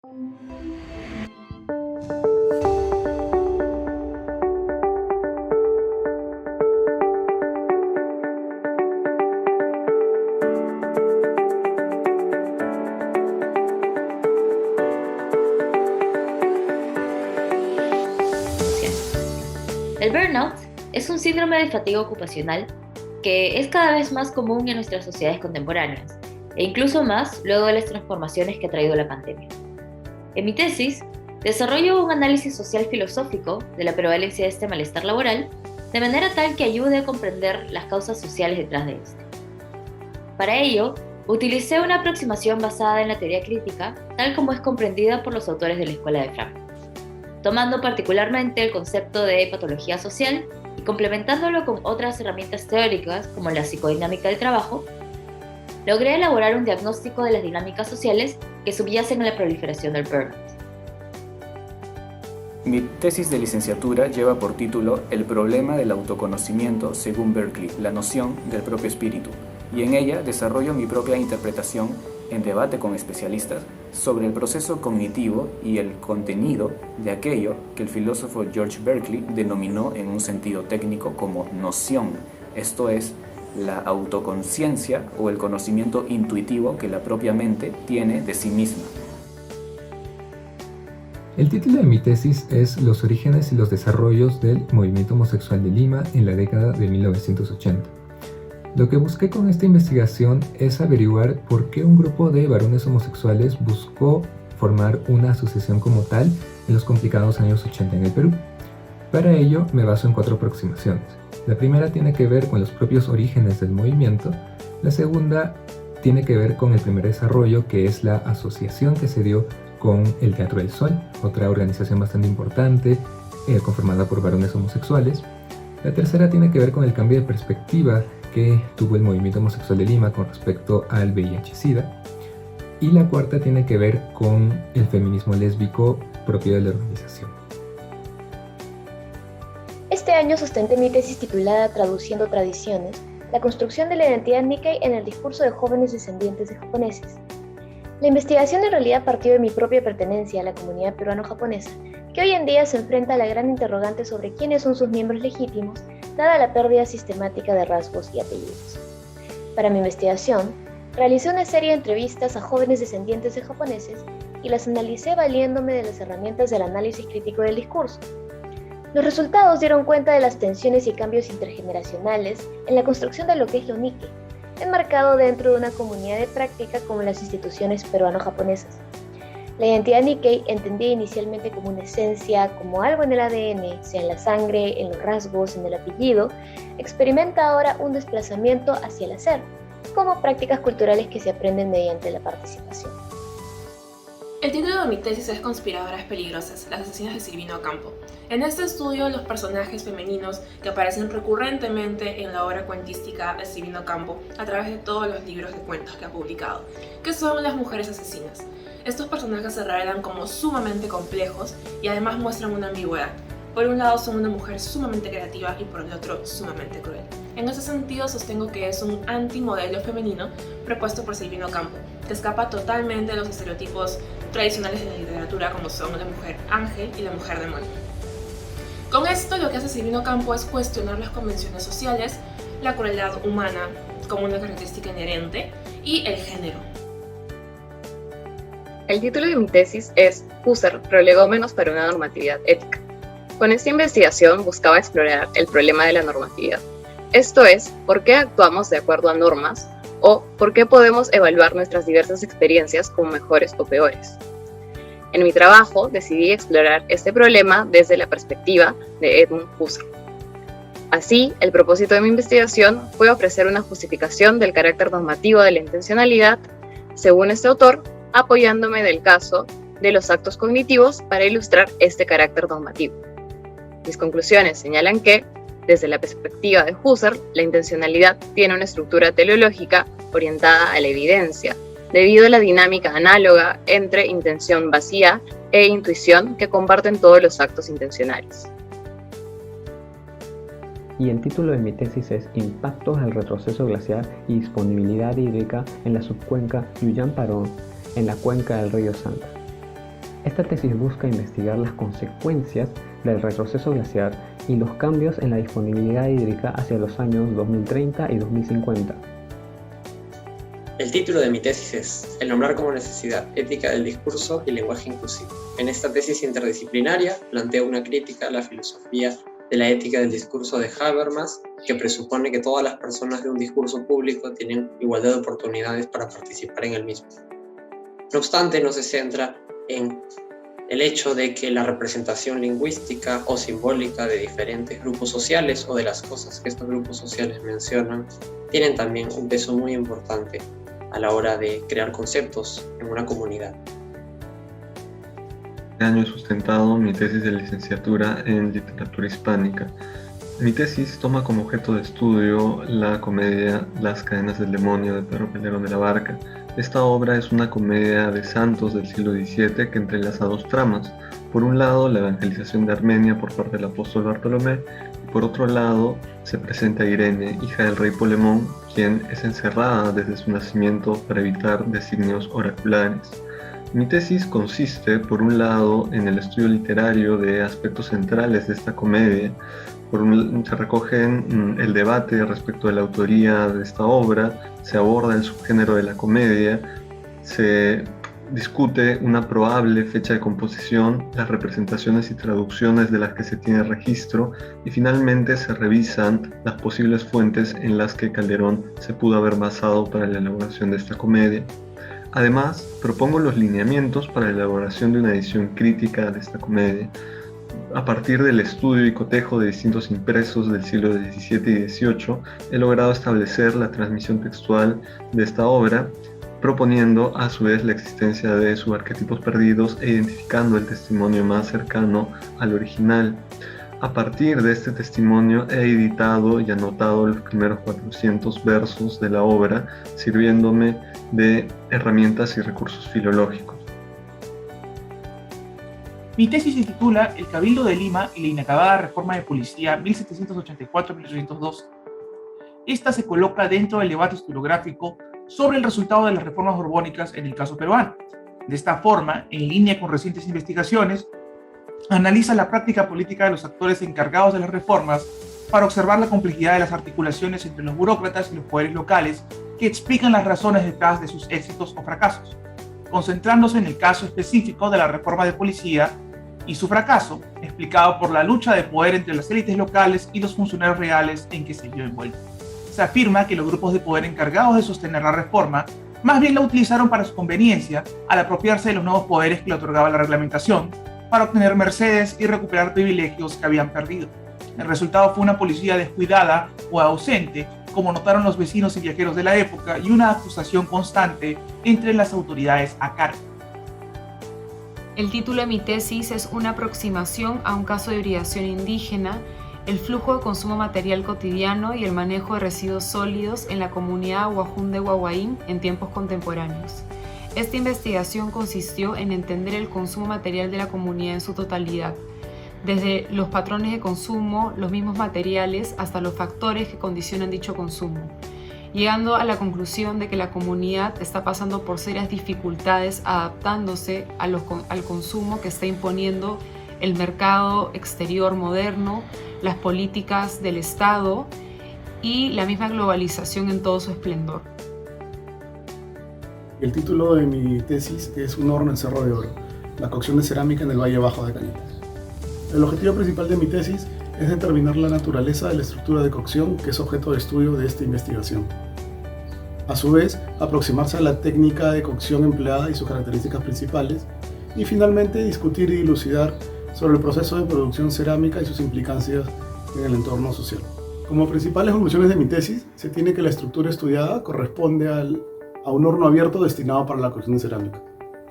El burnout es un síndrome de fatiga ocupacional que es cada vez más común en nuestras sociedades contemporáneas, e incluso más luego de las transformaciones que ha traído la pandemia. En mi tesis, desarrollo un análisis social filosófico de la prevalencia de este malestar laboral, de manera tal que ayude a comprender las causas sociales detrás de este. Para ello, utilicé una aproximación basada en la teoría crítica, tal como es comprendida por los autores de la Escuela de Frankfurt, tomando particularmente el concepto de patología social y complementándolo con otras herramientas teóricas como la psicodinámica del trabajo. Logré elaborar un diagnóstico de las dinámicas sociales que subyacen a la proliferación del burnout. Mi tesis de licenciatura lleva por título El problema del autoconocimiento según Berkeley, la noción del propio espíritu, y en ella desarrollo mi propia interpretación en debate con especialistas sobre el proceso cognitivo y el contenido de aquello que el filósofo George Berkeley denominó en un sentido técnico como noción, esto es, la autoconciencia o el conocimiento intuitivo que la propia mente tiene de sí misma. El título de mi tesis es Los orígenes y los desarrollos del movimiento homosexual de Lima en la década de 1980. Lo que busqué con esta investigación es averiguar por qué un grupo de varones homosexuales buscó formar una asociación como tal en los complicados años 80 en el Perú. Para ello me baso en 4 aproximaciones. La primera tiene que ver con los propios orígenes del movimiento, la segunda tiene que ver con el primer desarrollo, que es la asociación que se dio con el Teatro del Sol, otra organización bastante importante conformada por varones homosexuales. La tercera tiene que ver con el cambio de perspectiva que tuvo el movimiento homosexual de Lima con respecto al VIH-Sida. Y la cuarta tiene que ver con el feminismo lésbico propio de la organización. Este año sustenté mi tesis titulada Traduciendo tradiciones, la construcción de la identidad Nikkei en el discurso de jóvenes descendientes de japoneses. La investigación en realidad partió de mi propia pertenencia a la comunidad peruano-japonesa, que hoy en día se enfrenta a la gran interrogante sobre quiénes son sus miembros legítimos, dada la pérdida sistemática de rasgos y apellidos. Para mi investigación, realicé una serie de entrevistas a jóvenes descendientes de japoneses y las analicé valiéndome de las herramientas del análisis crítico del discurso. Los resultados dieron cuenta de las tensiones y cambios intergeneracionales en la construcción de lo que es lo Nikkei, enmarcado dentro de una comunidad de práctica como las instituciones peruano-japonesas. La identidad Nikkei, entendida inicialmente como una esencia, como algo en el ADN, sea en la sangre, en los rasgos, en el apellido, experimenta ahora un desplazamiento hacia el hacer, como prácticas culturales que se aprenden mediante la participación. El título de mi tesis es Conspiradoras peligrosas, las asesinas de Silvino Campo. En este estudio, los personajes femeninos que aparecen recurrentemente en la obra cuentística de Silvino Campo a través de todos los libros de cuentos que ha publicado, que son las mujeres asesinas. Estos personajes se revelan como sumamente complejos y además muestran una ambigüedad. Por un lado son una mujer sumamente creativa y por el otro sumamente cruel. En ese sentido sostengo que es un antimodelo femenino propuesto por Silvino Campo, que escapa totalmente de los estereotipos tradicionales de la literatura como son la mujer ángel y la mujer demonio. Con esto lo que hace Silvino Campo es cuestionar las convenciones sociales, la crueldad humana como una característica inherente y el género. El título de mi tesis es Husserl, prolegómenos para una normatividad ética. Con esta investigación buscaba explorar el problema de la normatividad. Esto es, ¿por qué actuamos de acuerdo a normas? O ¿por qué podemos evaluar nuestras diversas experiencias como mejores o peores? En mi trabajo decidí explorar este problema desde la perspectiva de Edmund Husserl. Así, el propósito de mi investigación fue ofrecer una justificación del carácter normativo de la intencionalidad, según este autor, apoyándome del caso de los actos cognitivos para ilustrar este carácter normativo. Mis conclusiones señalan que, desde la perspectiva de Husserl, la intencionalidad tiene una estructura teleológica orientada a la evidencia, debido a la dinámica análoga entre intención vacía e intuición que comparten todos los actos intencionales. Y el título de mi tesis es Impactos del retroceso glaciar y disponibilidad hídrica en la subcuenca Llullán-Parón en la cuenca del río Santa. Esta tesis busca investigar las consecuencias del retroceso glaciar y los cambios en la disponibilidad hídrica hacia los años 2030 y 2050. El título de mi tesis es El nombrar como necesidad, ética del discurso y lenguaje inclusivo. En esta tesis interdisciplinaria planteo una crítica a la filosofía de la ética del discurso de Habermas, que presupone que todas las personas de un discurso público tienen igualdad de oportunidades para participar en el mismo. No obstante, no se centra en el hecho de que la representación lingüística o simbólica de diferentes grupos sociales o de las cosas que estos grupos sociales mencionan tienen también un peso muy importante a la hora de crear conceptos en una comunidad. Este año he sustentado mi tesis de licenciatura en literatura hispánica. Mi tesis toma como objeto de estudio la comedia Las cadenas del demonio de Pedro Calderón de la Barca. Esta obra es una comedia de santos del siglo XVII que entrelaza dos tramas. Por un lado, la evangelización de Armenia por parte del apóstol Bartolomé, y por otro lado, se presenta a Irene, hija del rey Polemón, quien es encerrada desde su nacimiento para evitar designios oraculares. Mi tesis consiste, por un lado, en el estudio literario de aspectos centrales de esta comedia. Se recogen el debate respecto de la autoría de esta obra, se aborda el subgénero de la comedia, se discute una probable fecha de composición, las representaciones y traducciones de las que se tiene registro y finalmente se revisan las posibles fuentes en las que Calderón se pudo haber basado para la elaboración de esta comedia. Además, propongo los lineamientos para la elaboración de una edición crítica de esta comedia. A partir del estudio y cotejo de distintos impresos del siglo XVII y XVIII, he logrado establecer la transmisión textual de esta obra, proponiendo a su vez la existencia de sus arquetipos perdidos e identificando el testimonio más cercano al original. A partir de este testimonio he editado y anotado los primeros 400 versos de la obra, sirviéndome de herramientas y recursos filológicos. Mi tesis se titula El Cabildo de Lima y la inacabada reforma de policía 1784-1812. Esta se coloca dentro del debate historiográfico sobre el resultado de las reformas borbónicas en el caso peruano. De esta forma, en línea con recientes investigaciones, analiza la práctica política de los actores encargados de las reformas para observar la complejidad de las articulaciones entre los burócratas y los poderes locales que explican las razones detrás de sus éxitos o fracasos, concentrándose en el caso específico de la reforma de policía y su fracaso, explicado por la lucha de poder entre las élites locales y los funcionarios reales en que se vio envuelto. Se afirma que los grupos de poder encargados de sostener la reforma más bien la utilizaron para su conveniencia al apropiarse de los nuevos poderes que le otorgaba la reglamentación para obtener mercedes y recuperar privilegios que habían perdido. El resultado fue una policía descuidada o ausente, como notaron los vecinos y viajeros de la época, y una acusación constante entre las autoridades a cargo. El título de mi tesis es una aproximación a un caso de hibridación indígena, el flujo de consumo material cotidiano y el manejo de residuos sólidos en la comunidad Huajún de Huahuaín en tiempos contemporáneos. Esta investigación consistió en entender el consumo material de la comunidad en su totalidad, desde los patrones de consumo, los mismos materiales, hasta los factores que condicionan dicho consumo, llegando a la conclusión de que la comunidad está pasando por serias dificultades adaptándose al consumo que está imponiendo el mercado exterior moderno, las políticas del Estado y la misma globalización en todo su esplendor. El título de mi tesis es Un horno en Cerro de Oro, la cocción de cerámica en el Valle Bajo de Cañete. El objetivo principal de mi tesis es determinar la naturaleza de la estructura de cocción que es objeto de estudio de esta investigación. A su vez, aproximarse a la técnica de cocción empleada y sus características principales, y finalmente discutir y dilucidar sobre el proceso de producción cerámica y sus implicancias en el entorno social. Como principales conclusiones de mi tesis, se tiene que la estructura estudiada corresponde a un horno abierto destinado para la cocción de cerámica.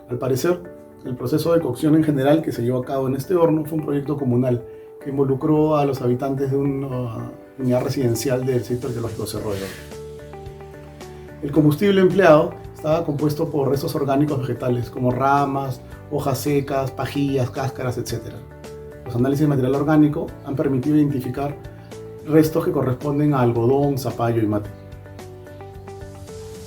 Al parecer, el proceso de cocción en general que se llevó a cabo en este horno fue un proyecto comunal que involucró a los habitantes de una unidad residencial del sitio arqueológico Cerro de Oro. El combustible empleado estaba compuesto por restos orgánicos vegetales como ramas, hojas secas, pajillas, cáscaras, etc. Los análisis de material orgánico han permitido identificar restos que corresponden a algodón, zapallo y mate.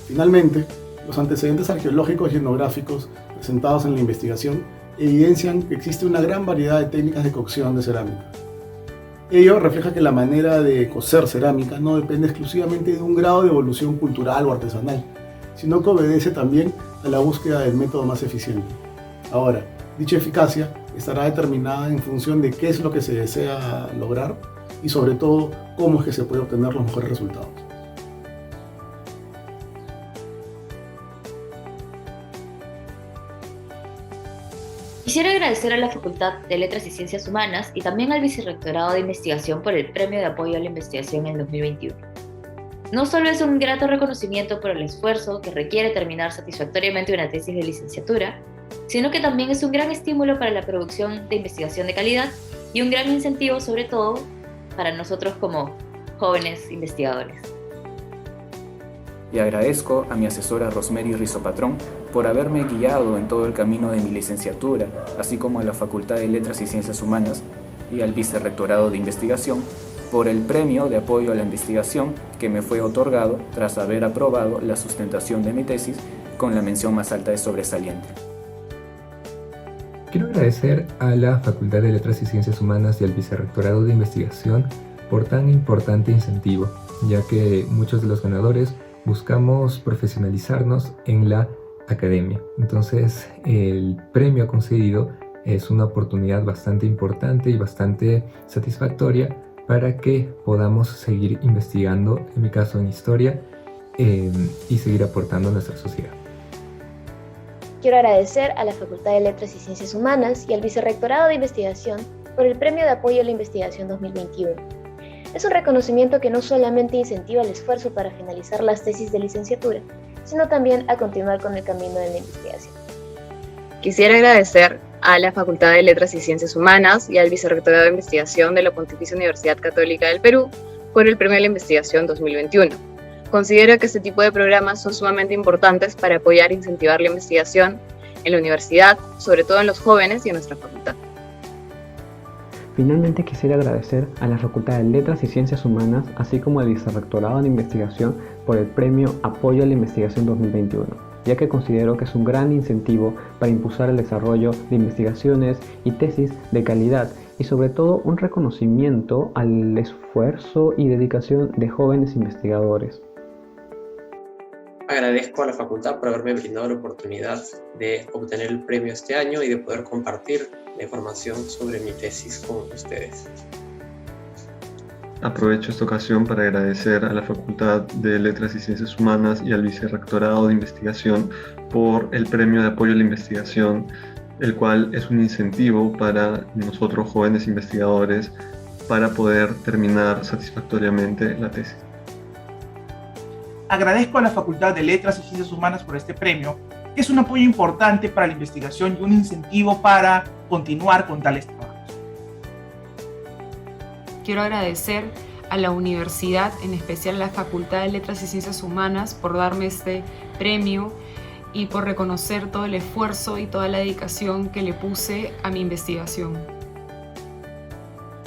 Finalmente, los antecedentes arqueológicos y etnográficos presentados en la investigación evidencian que existe una gran variedad de técnicas de cocción de cerámica. Ello refleja que la manera de cocer cerámica no depende exclusivamente de un grado de evolución cultural o artesanal, sino que obedece también a la búsqueda del método más eficiente. Ahora, dicha eficacia estará determinada en función de qué es lo que se desea lograr y sobre todo cómo es que se puede obtener los mejores resultados. Quisiera agradecer a la Facultad de Letras y Ciencias Humanas y también al Vicerrectorado de Investigación por el Premio de Apoyo a la Investigación en 2021. No solo es un grato reconocimiento por el esfuerzo que requiere terminar satisfactoriamente una tesis de licenciatura, sino que también es un gran estímulo para la producción de investigación de calidad y un gran incentivo, sobre todo, para nosotros como jóvenes investigadores. Y agradezco a mi asesora Rosemary Rizopatrón por haberme guiado en todo el camino de mi licenciatura, así como a la Facultad de Letras y Ciencias Humanas y al Vicerrectorado de Investigación por el Premio de Apoyo a la Investigación que me fue otorgado tras haber aprobado la sustentación de mi tesis con la mención más alta de sobresaliente. Quiero agradecer a la Facultad de Letras y Ciencias Humanas y al Vicerrectorado de Investigación por tan importante incentivo, ya que muchos de los ganadores buscamos profesionalizarnos en la academia. Entonces, el premio concedido es una oportunidad bastante importante y bastante satisfactoria para que podamos seguir investigando, en mi caso en historia, y seguir aportando a nuestra sociedad. Quiero agradecer a la Facultad de Letras y Ciencias Humanas y al Vicerrectorado de Investigación por el Premio de Apoyo a la Investigación 2021. Es un reconocimiento que no solamente incentiva el esfuerzo para finalizar las tesis de licenciatura, sino también a continuar con el camino de la investigación. Quisiera agradecer a la Facultad de Letras y Ciencias Humanas y al Vicerrectorado de Investigación de la Pontificia Universidad Católica del Perú por el Premio a la Investigación 2021. Considero que este tipo de programas son sumamente importantes para apoyar e incentivar la investigación en la universidad, sobre todo en los jóvenes y en nuestra facultad. Finalmente quisiera agradecer a la Facultad de Letras y Ciencias Humanas, así como al Vicerrectorado de Investigación por el Premio Apoyo a la Investigación 2021, ya que considero que es un gran incentivo para impulsar el desarrollo de investigaciones y tesis de calidad y sobre todo un reconocimiento al esfuerzo y dedicación de jóvenes investigadores. Agradezco a la facultad por haberme brindado la oportunidad de obtener el premio este año y de poder compartir la información sobre mi tesis con ustedes. Aprovecho esta ocasión para agradecer a la Facultad de Letras y Ciencias Humanas y al Vicerrectorado de Investigación por el Premio de Apoyo a la Investigación, el cual es un incentivo para nosotros jóvenes investigadores para poder terminar satisfactoriamente la tesis. Agradezco a la Facultad de Letras y Ciencias Humanas por este premio, que es un apoyo importante para la investigación y un incentivo para continuar con tales trabajos. Quiero agradecer a la universidad, en especial a la Facultad de Letras y Ciencias Humanas, por darme este premio y por reconocer todo el esfuerzo y toda la dedicación que le puse a mi investigación.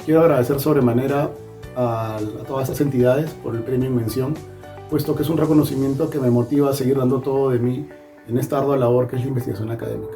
Quiero agradecer sobremanera a todas estas entidades por el premio en mención, puesto que es un reconocimiento que me motiva a seguir dando todo de mí en esta ardua labor que es la investigación académica.